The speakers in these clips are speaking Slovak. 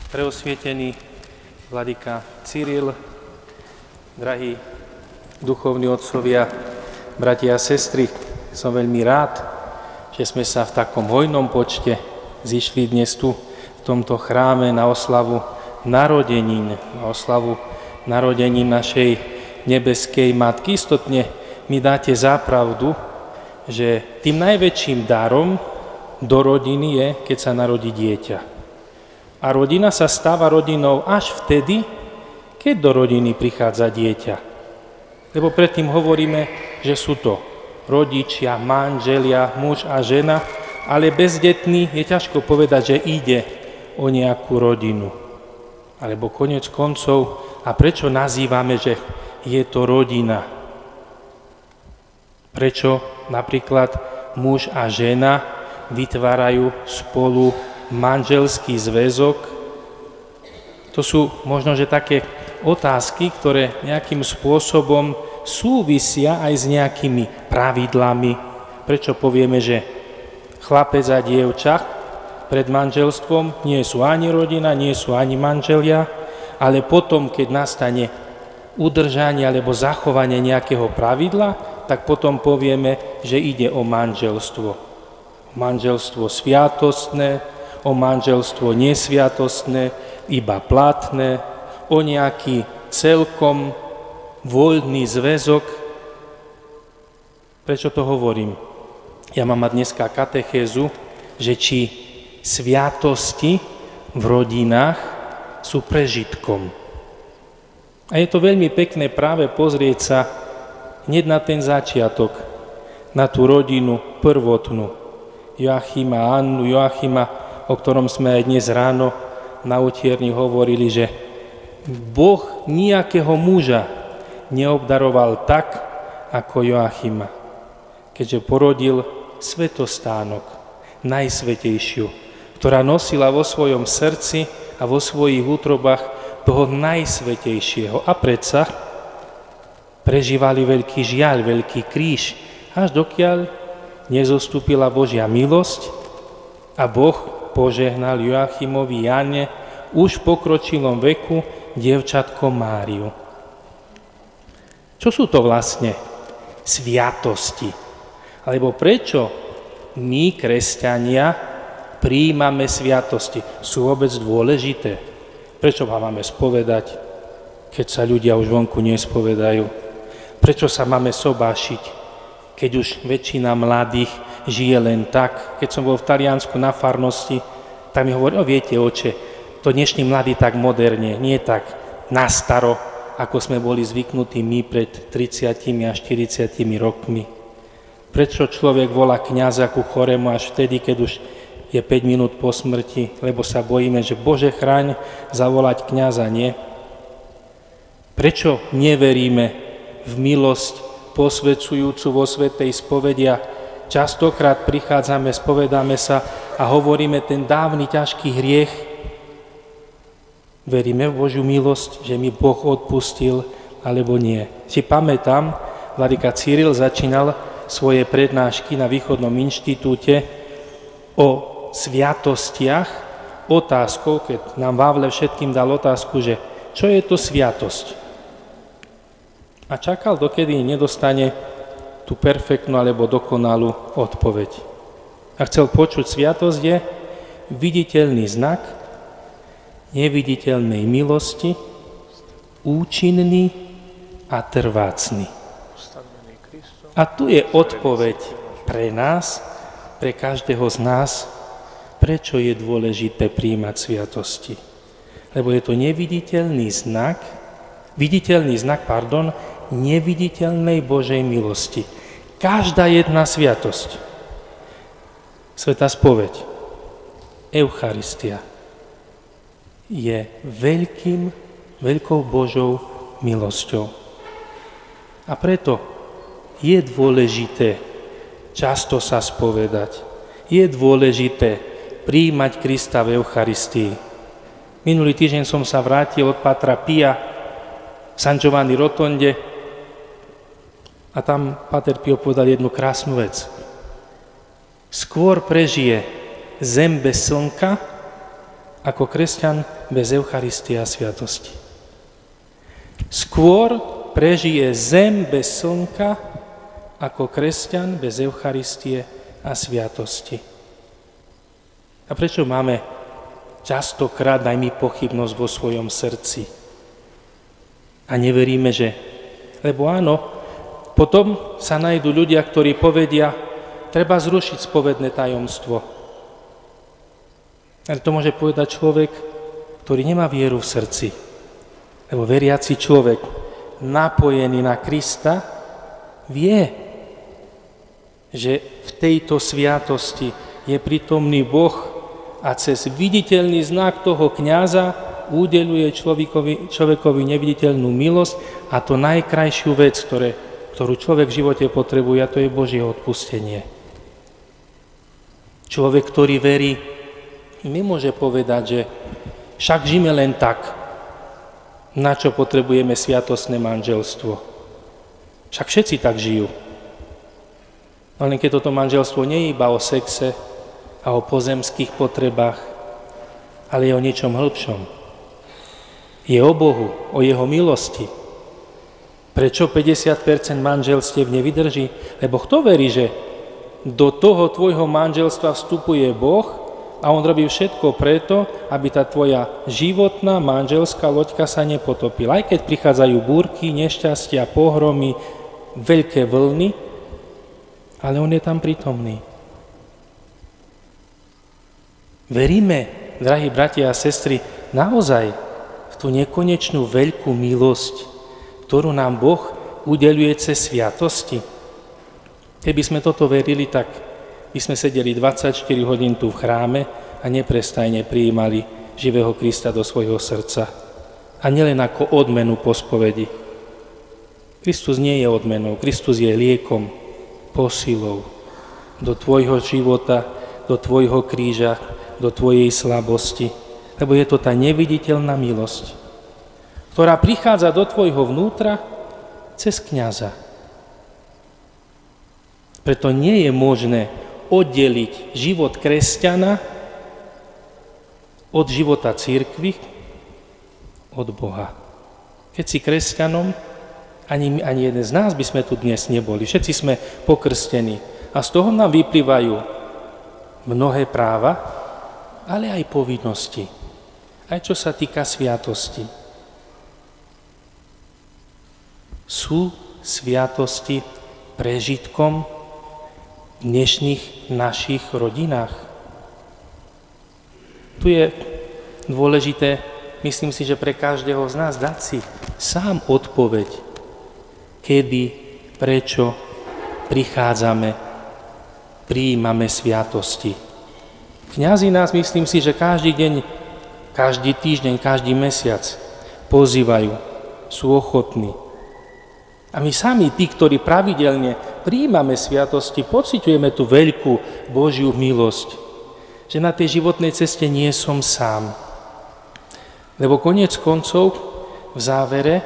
Preosvietený vladyka Cyril, drahí duchovní otcovia, bratia a sestry, som veľmi rád, že sme sa v takom hojnom počte zišli dnes tu v tomto chráme na oslavu narodenín, našej nebeskej Matky. Istotne mi dáte zápravdu, že tým najväčším darom do rodiny je, keď sa narodí dieťa. A rodina sa stáva rodinou až vtedy, keď do rodiny prichádza dieťa. Lebo predtým hovoríme, že sú to rodičia, manželia, muž a žena, ale bezdetný je ťažko povedať, že ide o nejakú rodinu. Alebo koniec koncov, a prečo nazývame, že je to rodina? Prečo napríklad muž a žena vytvárajú spolu manželský zväzok? To sú možno, že také otázky, ktoré nejakým spôsobom súvisia aj s nejakými pravidlami. Prečo povieme, že chlapec a dievča pred manželstvom nie sú ani rodina, nie sú ani manželia, ale potom, keď nastane udržanie alebo zachovanie nejakého pravidla, tak potom povieme, že ide o manželstvo. Manželstvo sviatostné, o manželstvo nesviatostné, iba platné, o nejaký celkom voľný zväzok. Prečo to hovorím? Ja mám dneska katechézu, že či sviatosti v rodinách sú prežitkom. A je to veľmi pekné práve pozrieť sa hneď na ten začiatok, na tú rodinu prvotnú. Joachima a Annu, Joachima, o ktorom sme aj dnes ráno na utierni hovorili, že Boh nejakého muža neobdaroval tak, ako Joachima, keďže porodil svetostánok, najsvätejšiu, ktorá nosila vo svojom srdci a vo svojich útrobách toho najsvätejšieho. A predsa prežívali veľký žiaľ, veľký kríž, až dokiaľ nezostúpila Božia milosť a Boh požehnal Joachimovi Jane už v pokročilom veku dievčatko Máriu. Čo sú to vlastne sviatosti? Alebo prečo my, kresťania, prijímame sviatosti? Sú vôbec dôležité? Prečo máme spovedať, keď sa ľudia už vonku nespovedajú? Prečo sa máme sobášiť, keď už väčšina mladých žije len tak? Keď som bol v Taliansku na farnosti, tak mi hovorí, viete, oče, to dnešní mladí tak moderne, nie tak nastaro, ako sme boli zvyknutí my pred 30 a 40 rokmi. Prečo človek volá kňaza ku chorému až vtedy, keď už je 5 minút po smrti, lebo sa bojíme, že Bože chráň, zavolať kňaza nie? Prečo neveríme v milosť posvedzujúcu vo svätej spovedia? Častokrát prichádzame, spovedáme sa a hovoríme ten dávny ťažký hriech. Veríme v Božiu milosť, že mi Boh odpustil, alebo nie. Si pamätám, vladyka Cyril začínal svoje prednášky na Východnom inštitúte o sviatostiach otázkou, keď nám Vávle všetkým dal otázku, že čo je to sviatosť? A čakal, dokedy nedostane tú perfektnú alebo dokonalú odpoveď. A chcel počuť, sviatosť je viditeľný znak neviditeľnej milosti, účinný a trvácny. A tu je odpoveď pre nás, pre každého z nás, prečo je dôležité prijímať sviatosti. Lebo je to neviditeľný znak neviditeľnej Božej milosti. Každá jedna sviatosť, svätá spoveď, Eucharistia, je veľkou Božou milosťou. A preto je dôležité často sa spovedať. Je dôležité prijímať Krista v Eucharistii. Minulý týždeň som sa vrátil od Pátra Pia v San Giovanni Rotonde a tam Páter Pio povedal jednu krásnu vec. Skôr prežije zem bez slnka, ako kresťan bez Eucharistie a sviatosti. Skôr prežije zem bez slnka, ako kresťan bez Eucharistie a sviatosti. A prečo máme častokrát aj my pochybnosť vo svojom srdci? A neveríme, že... Lebo áno, potom sa nájdú ľudia, ktorí povedia, treba zrušiť spovedné tajomstvo. Ale to môže povedať človek, ktorý nemá vieru v srdci. Lebo veriaci človek, napojený na Krista, vie, že v tejto sviatosti je prítomný Boh a cez viditeľný znak toho kňaza udeľuje človekovi neviditeľnú milosť a to najkrajšiu vec, ktorú človek v živote potrebuje, a to je Božie odpustenie. Človek, ktorý verí, nemôže povedať, že však žijeme len tak, na čo potrebujeme sviatostné manželstvo. Však všetci tak žijú. No len keď toto manželstvo nie je iba o sexe a o pozemských potrebách, ale je o niečom hĺbšom. Je o Bohu, o jeho milosti. Prečo 50% manželstiev nevydrží? Lebo kto verí, že do toho tvojho manželstva vstupuje Boh a on robí všetko preto, aby tá tvoja životná manželská loďka sa nepotopila. Aj keď prichádzajú búrky, nešťastia, pohromy, veľké vlny, ale on je tam prítomný. Veríme, drahí bratia a sestry, naozaj v tú nekonečnú veľkú milosť, ktorú nám Boh udeľuje cez sviatosti. Keby sme toto verili, tak by sme sedeli 24 hodín tu v chráme a neprestajne prijímali živého Krista do svojho srdca. A nielen ako odmenu po spovedi. Kristus nie je odmenou, Kristus je liekom, posilou do tvojho života, do tvojho kríža, do tvojej slabosti. Lebo je to tá neviditeľná milosť, ktorá prichádza do tvojho vnútra cez kňaza. Preto nie je možné oddeliť život kresťana od života cirkvi, od Boha. Keď si kresťanom, ani jeden z nás by sme tu dnes neboli. Všetci sme pokrstení. A z toho nám vyplývajú mnohé práva, ale aj povinnosti. Aj čo sa týka sviatosti. Sú sviatosti prežitkom v dnešných našich rodinách? Tu je dôležité, myslím si, že pre každého z nás dať si sám odpoveď, kedy, prečo prichádzame, prijímame sviatosti. Kňazi nás, myslím si, že každý deň, každý týždeň, každý mesiac pozývajú, sú ochotní. A my sami, tí, ktorí pravidelne prijímame sviatosti, pociťujeme tú veľkú Božiu milosť, že na tej životnej ceste nie som sám. Lebo koniec koncov v závere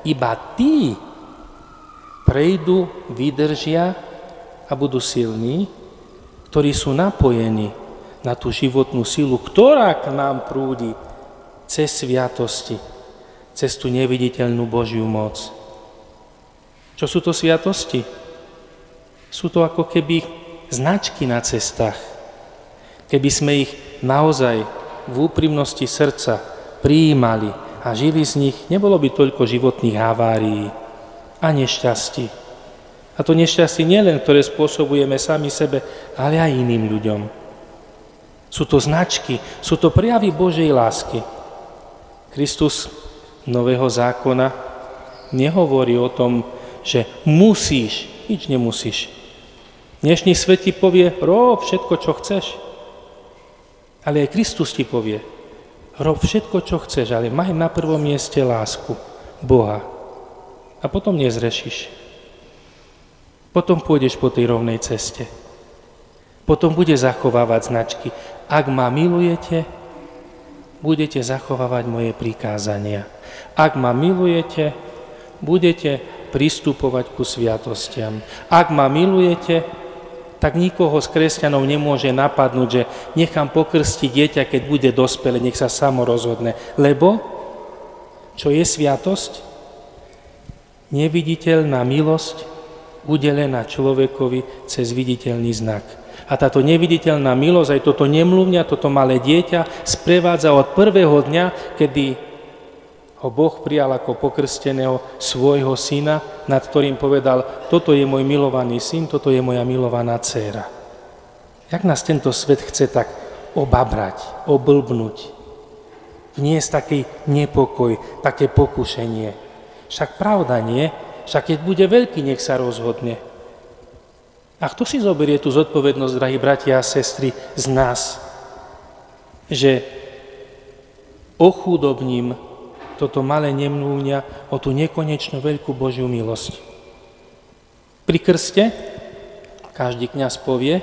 iba tí prejdú, vydržia a budú silní, ktorí sú napojení na tú životnú silu, ktorá k nám prúdi cez sviatosti, cez tú neviditeľnú Božiu moc. Čo sú to sviatosti? Sú to ako keby značky na cestách. Keby sme ich naozaj v úprimnosti srdca prijímali a žili z nich, nebolo by toľko životných havárií a nešťastí. A to nešťastie nielen, ktoré spôsobujeme sami sebe, ale aj iným ľuďom. Sú to značky, sú to prejavy Božej lásky. Kristus Nového zákona nehovorí o tom, že musíš, nič nemusíš. Dnešný svet ti povie, rob všetko, čo chceš. Ale aj Kristus ti povie, rob všetko, čo chceš, ale maj na prvom mieste lásku Boha. A potom nezrešíš. Potom pôjdeš po tej rovnej ceste. Potom bude zachovávať značky. Ak ma milujete, budete zachovávať moje prikázania. Ak ma milujete, budete pristupovať ku sviatostiam. Ak ma milujete, tak nikoho z kresťanov nemôže napadnúť, že nechám pokrstiť dieťa, keď bude dospelé, nech sa samo rozhodne. Lebo, čo je sviatosť? Neviditeľná milosť udelená človekovi cez viditeľný znak. A táto neviditeľná milosť, aj toto nemluvňa, toto malé dieťa sprevádza od prvého dňa, kedy ho Boh prijal ako pokrsteného svojho syna, nad ktorým povedal, toto je môj milovaný syn, toto je moja milovaná dcéra. Jak nás tento svet chce tak obabrať, oblbnúť, vniesť taký nepokoj, také pokušenie. Však pravda nie, však keď bude veľký, nech sa rozhodne. A kto si zoberie tú zodpovednosť, drahí bratia a sestry, z nás, že ochudobním toto malé nemnúňa o tú nekonečnú veľkú Božiu milosť. Pri krste každý kňaz povie,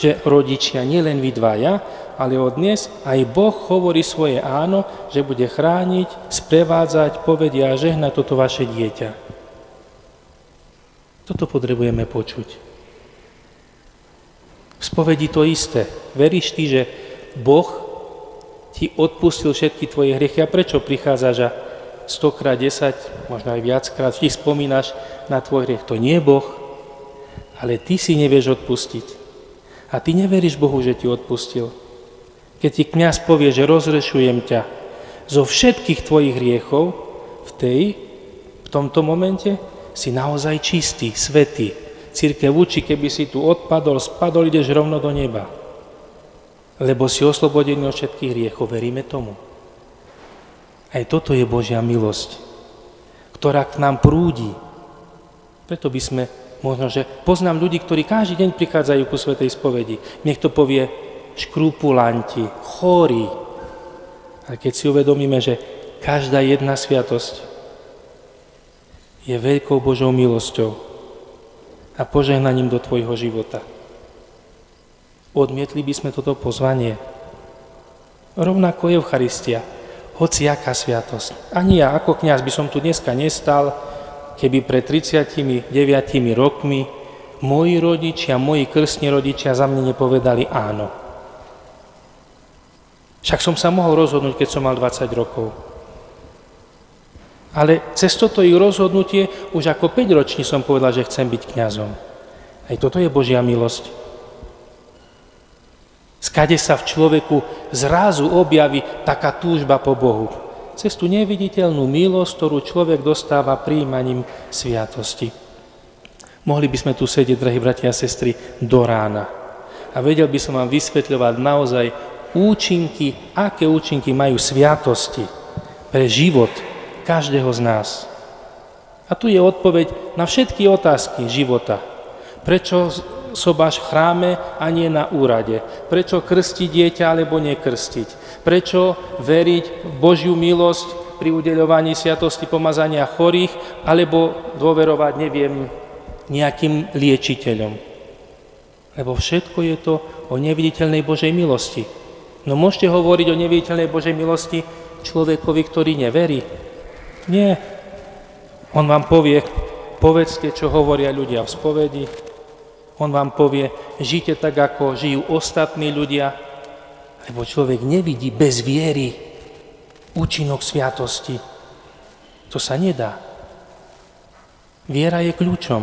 že rodičia, nielen vy dvaja, ale od dnes aj Boh hovorí svoje áno, že bude chrániť, sprevádzať, povedia a žehnať toto vaše dieťa. Toto potrebujeme počuť. V spovedi to isté. Veríš ty, že Boh ti odpustil všetky tvoje hriechy? A prečo prichádzaš a 100x, 10, možno aj viackrát ti spomínaš na tvoj hriech? To nie je Boh, ale ty si nevieš odpustiť. A ty neveríš Bohu, že ti odpustil. Keď ti kňaz povie, že rozrešujem ťa zo všetkých tvojich hriechov, v tomto momente si naozaj čistý, svätý. Cirkev učí, keby si tu odpadol, spadol, ideš rovno do neba. Lebo si oslobodený od všetkých hriechov. Veríme tomu. Aj toto je Božia milosť, ktorá k nám prúdi. Preto by sme, možno, že poznám ľudí, ktorí každý deň prichádzajú ku svätej spovedi. Niekto povie škrupulanti, chorí. Ale keď si uvedomíme, že každá jedna sviatosť je veľkou Božou milosťou a požehnaním do tvojho života. Odmietli by sme toto pozvanie. Rovnako je Eucharistia, hociaká sviatosť. Ani ja ako kňaz by som tu dneska nestal, keby pred 39 rokmi moji rodičia, moji krstní rodičia za mne nepovedali áno. Však som sa mohol rozhodnúť, keď som mal 20 rokov. Ale cez toto ich rozhodnutie už ako 5-ročný som povedal, že chcem byť kňazom. Aj toto je Božia milosť. Skade sa v človeku zrazu objaví taká túžba po Bohu. Cez tú neviditeľnú milosť, ktorú človek dostáva prijímaním sviatosti. Mohli by sme tu sedieť, drahí bratia a sestry, do rána. A vedel by som vám vysvetľovať naozaj účinky, aké účinky majú sviatosti pre život každého z nás. A tu je odpoveď na všetky otázky života. Prečo sobáš v chráme a nie na úrade? Prečo krstiť dieťa alebo nekrstiť? Prečo veriť v Božiu milosť pri udeľovaní sviatosti pomazania chorých alebo dôverovať, neviem, nejakým liečiteľom? Lebo všetko je to o neviditeľnej Božej milosti. No môžete hovoriť o neviditeľnej Božej milosti človekovi, ktorý neverí? Nie. On vám povie, povedzte, čo hovoria ľudia v spovedi. On vám povie, žite tak, ako žijú ostatní ľudia, lebo človek nevidí bez viery účinok sviatosti. To sa nedá. Viera je kľúčom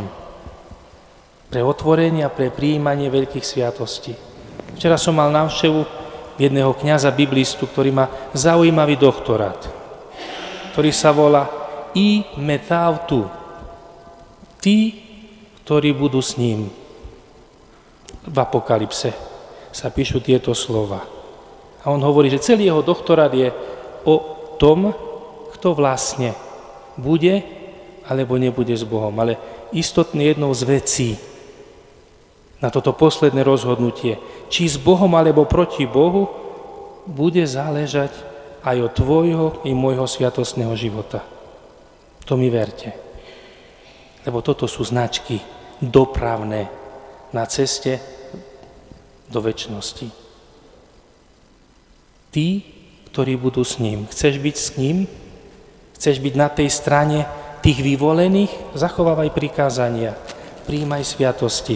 pre otvorenie a pre prijímanie veľkých sviatostí. Včera som mal návštevu jedného kňaza biblistu, ktorý má zaujímavý doktorát, ktorý sa volá I Metautu. Tí, ktorí budú s ním. V Apokalypse sa píšu tieto slova. A on hovorí, že celý jeho doktorát je o tom, kto vlastne bude alebo nebude s Bohom. Ale istotne jednou z vecí na toto posledné rozhodnutie, či s Bohom alebo proti Bohu, bude záležať aj od tvojho i môjho sviatostného života. To mi verte. Lebo toto sú značky dopravné na ceste do večnosti. Tí, ktorí budú s ním. Chceš byť s ním? Chceš byť na tej strane tých vyvolených? Zachovávaj prikázania. Prijímaj sviatosti,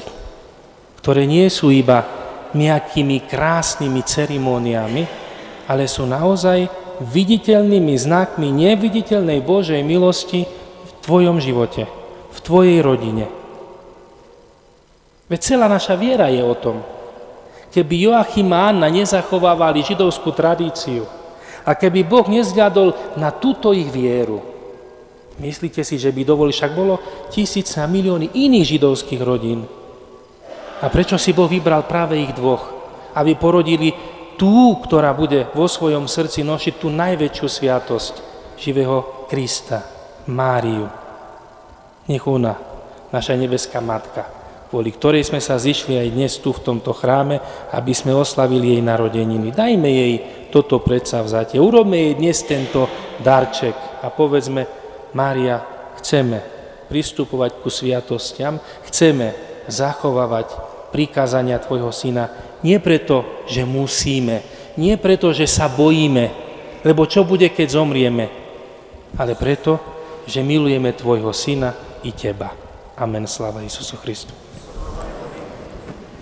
ktoré nie sú iba nejakými krásnymi ceremóniami, ale sú naozaj viditeľnými znakmi neviditeľnej Božej milosti v tvojom živote, v tvojej rodine. Veď celá naša viera je o tom. Keby Joachim a Anna nezachovávali židovskú tradíciu a keby Boh nezhľadol na túto ich vieru, myslíte si, že by dovolil, však bolo tisíce a milióny iných židovských rodín. A prečo si Boh vybral práve ich dvoch? Aby porodili tú, ktorá bude vo svojom srdci nosiť tú najväčšiu sviatosť živého Krista, Máriu. Nech ona, naša nebeská matka, kvôli ktorej sme sa zišli aj dnes tu v tomto chráme, aby sme oslavili jej narodeniny. Dajme jej toto predsavzatie. Urobme jej dnes tento darček a povedzme: Mária, chceme pristupovať ku sviatostiam, chceme zachovávať prikázania tvojho syna, nie preto, že musíme, nie preto, že sa bojíme, lebo čo bude, keď zomrieme, ale preto, že milujeme tvojho syna i teba. Amen. Sláva Isusu Christu.